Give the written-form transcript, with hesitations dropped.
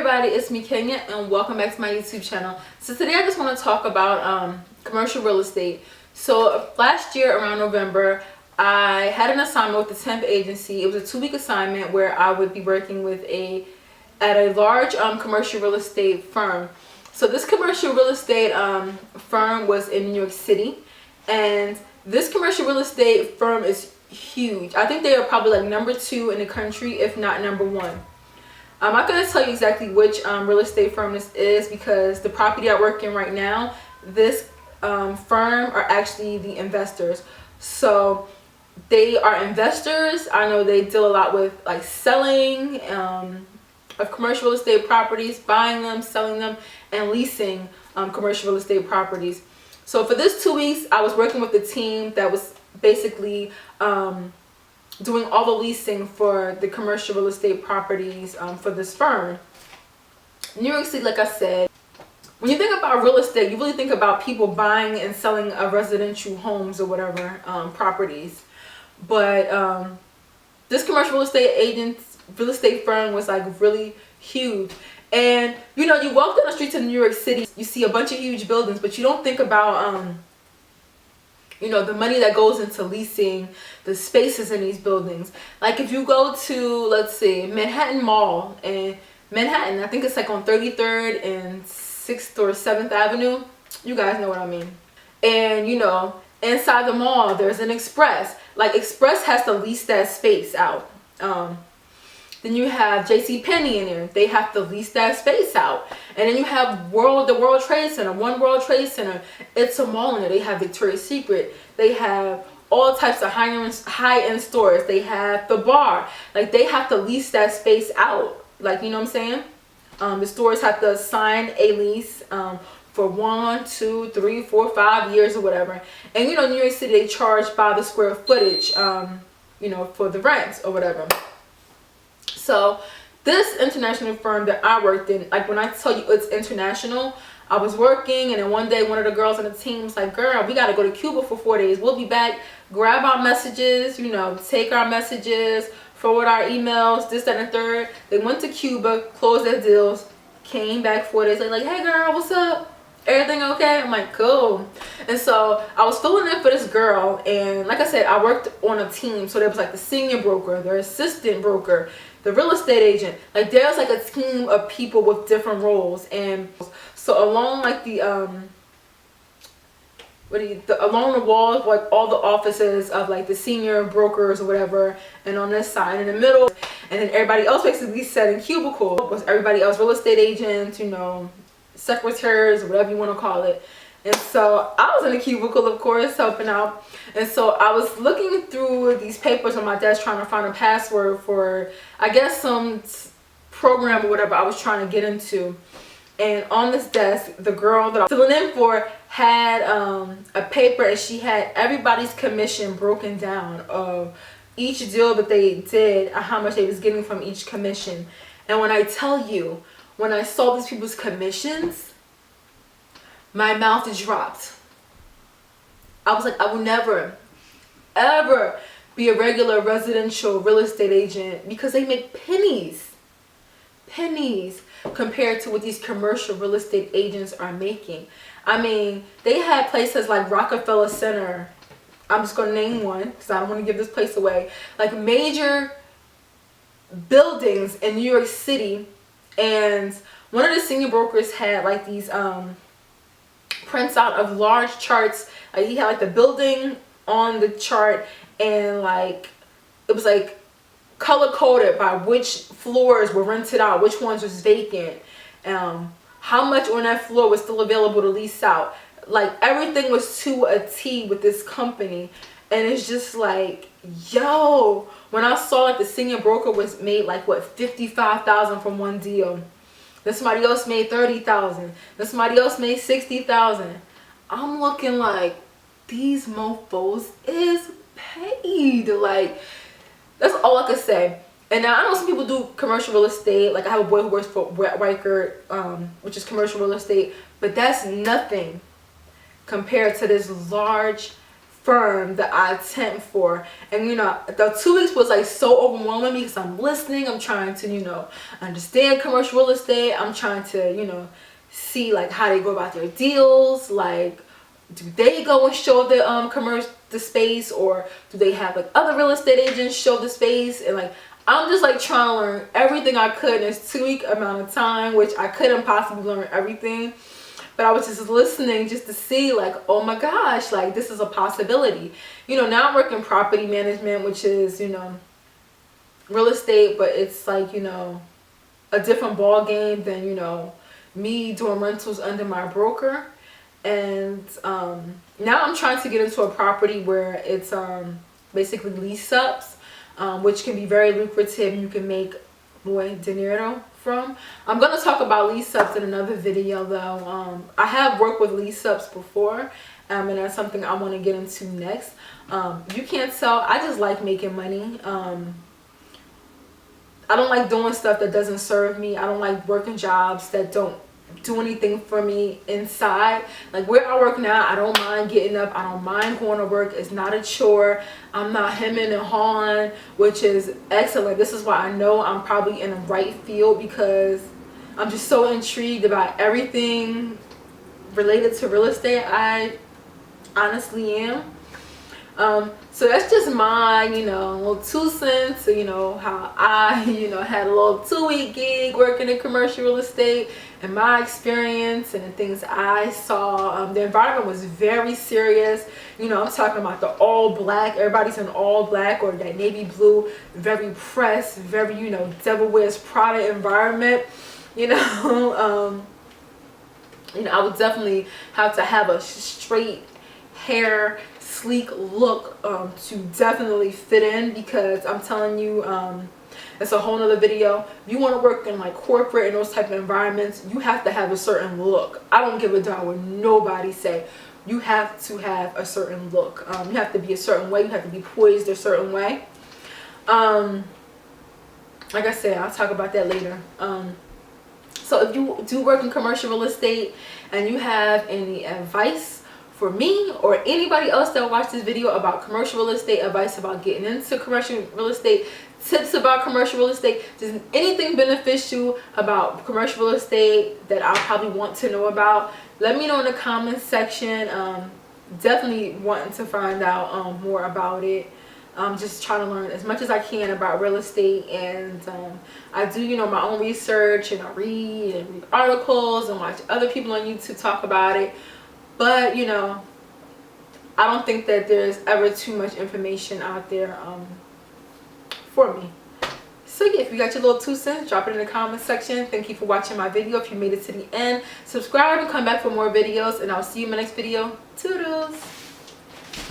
everybody, it's me Kenya and welcome back to my YouTube channel. So today I just want to talk about commercial real estate. So last year around November I had an assignment with the temp agency. It was a 2-week assignment where I would be working with at a large commercial real estate firm. So this commercial real estate firm was in New York City, and this commercial real estate firm is huge. I think they are probably like number 2 in the country, if not number 1. I'm not going to tell you exactly which real estate firm this is because the property I work in right now, this firm are actually the investors. So they are investors. I know they deal a lot with like selling of commercial real estate properties, buying them, selling them, and leasing commercial real estate properties. So for this 2 weeks, I was working with the team that was basically doing all the leasing for the commercial real estate properties for this firm. New York City, like I said, when you think about real estate, you really think about people buying and selling residential homes or whatever, properties. But this commercial real estate firm was like really huge. And you know, you walk down the streets of New York City, you see a bunch of huge buildings, but you don't think about you know, the money that goes into leasing the spaces in these buildings. Like if you go to, let's see, Manhattan Mall in Manhattan, I think it's like on 33rd and 6th or 7th Avenue. You guys know what I mean. And you know, inside the mall there's an Express. Like Express has to lease that space out. Then you have JCPenney in there. They have to lease that space out. And then you have the World Trade Center, One World Trade Center. It's a mall in there. They have Victoria's Secret. They have all types of high-end stores. They have the bar. Like they have to lease that space out. Like, you know what I'm saying? The stores have to sign a lease for 1, 2, 3, 4, 5 years or whatever. And you know, New York City, they charge by the square footage, you know, for the rent or whatever. So this international firm that I worked in, like when I tell you it's international, I was working and then one day one of the girls on the team was like, girl, we got to go to Cuba for 4 days. We'll be back, grab our messages, you know, take our messages, forward our emails, this, that, and the third. They went to Cuba, closed their deals, came back 4 days, like, hey girl, what's up? Everything okay? I'm like, cool. And so I was filling in for this girl, and like I said, I worked on a team. So there was like the senior broker, the assistant broker, the real estate agent. Like there's like a team of people with different roles. And so along like the along the walls, like all the offices of like the senior brokers or whatever, and on this side in the middle, and then everybody else basically sat in cubicle was everybody else, real estate agents, you know, secretaries, whatever you want to call it. And so I was in a cubicle, of course, helping out. And so I was looking through these papers on my desk trying to find a password for, I guess, some program or whatever I was trying to get into. And on this desk, the girl that I was filling in for had a paper, and she had everybody's commission broken down of each deal that they did and how much they was getting from each commission. And when I tell you, when I saw these people's commissions, my mouth dropped. I was like, I will never, ever be a regular residential real estate agent because they make pennies compared to what these commercial real estate agents are making. I mean, they had places like Rockefeller Center. I'm just going to name one because I don't want to give this place away. Like major buildings in New York City. And one of the senior brokers had like these prints out of large charts. Like he had like the building on the chart, and like it was like color coded by which floors were rented out, which ones was vacant, how much on that floor was still available to lease out. Like everything was to a T with this company. And it's just like, yo, when I saw like the senior broker was made like what, $55,000 from one deal. Then somebody else made $30,000. Then somebody else made $60,000. I'm looking like, these mofos is paid. Like, that's all I could say. And now I know some people do commercial real estate. Like I have a boy who works for Riker, which is commercial real estate, but that's nothing compared to this large firm that I attempt for. And you know, the 2 weeks was like so overwhelming because I'm listening, I'm trying to, you know, understand commercial real estate, I'm trying to, you know, see like how they go about their deals, like do they go and show the space, or do they have like other real estate agents show the space? And like I'm just like trying to learn everything I could in this 2-week amount of time, which I couldn't possibly learn everything. But I was just listening just to see like, oh my gosh, like this is a possibility. You know, now I'm working property management, which is, you know, real estate, but it's like, you know, a different ball game than, you know, me doing rentals under my broker. And now I'm trying to get into a property where it's basically lease ups, which can be very lucrative and you can make more dinero from. I'm going to talk about lease ups in another video though. I have worked with lease ups before, and that's something I want to get into next. You can't tell, I just like making money. I don't like doing stuff that doesn't serve me. I don't like working jobs that don't do anything for me inside. Like where I work now, I don't mind getting up, I don't mind going to work. It's not a chore. I'm not hemming and hawing, which is excellent. This is why I know I'm probably in the right field, because I'm just so intrigued about everything related to real estate. I honestly am. So that's just my, you know, little 2 cents, you know, how I, you know, had a little 2-week gig working in commercial real estate and my experience and the things I saw. The environment was very serious. You know, I'm talking about the all black, everybody's in all black or that navy blue, very pressed, very, you know, Devil Wears Prada environment, you know. You know, I would definitely have to have a straight hair, sleek look to definitely fit in, because I'm telling you, it's a whole nother video. If you want to work in like corporate and those type of environments, you have to have a certain look. I don't give a darn what nobody say. You have to have a certain look. You have to be a certain way. You have to be poised a certain way. Like I said, I'll talk about that later. So if you do work in commercial real estate and you have any advice for me or anybody else that will watch this video about commercial real estate, advice about getting into commercial real estate, tips about commercial real estate, just anything beneficial about commercial real estate that I probably want to know about, let me know in the comments section. Definitely wanting to find out more about it. I'm just trying to learn as much as I can about real estate, and I do, you know, my own research, and I read articles and watch other people on YouTube talk about it. But you know, I don't think that there's ever too much information out there for me. So yeah, if you got your little 2 cents, drop it in the comment section. Thank you for watching my video. If you made it to the end, subscribe and come back for more videos, and I'll see you in my next video. Toodles!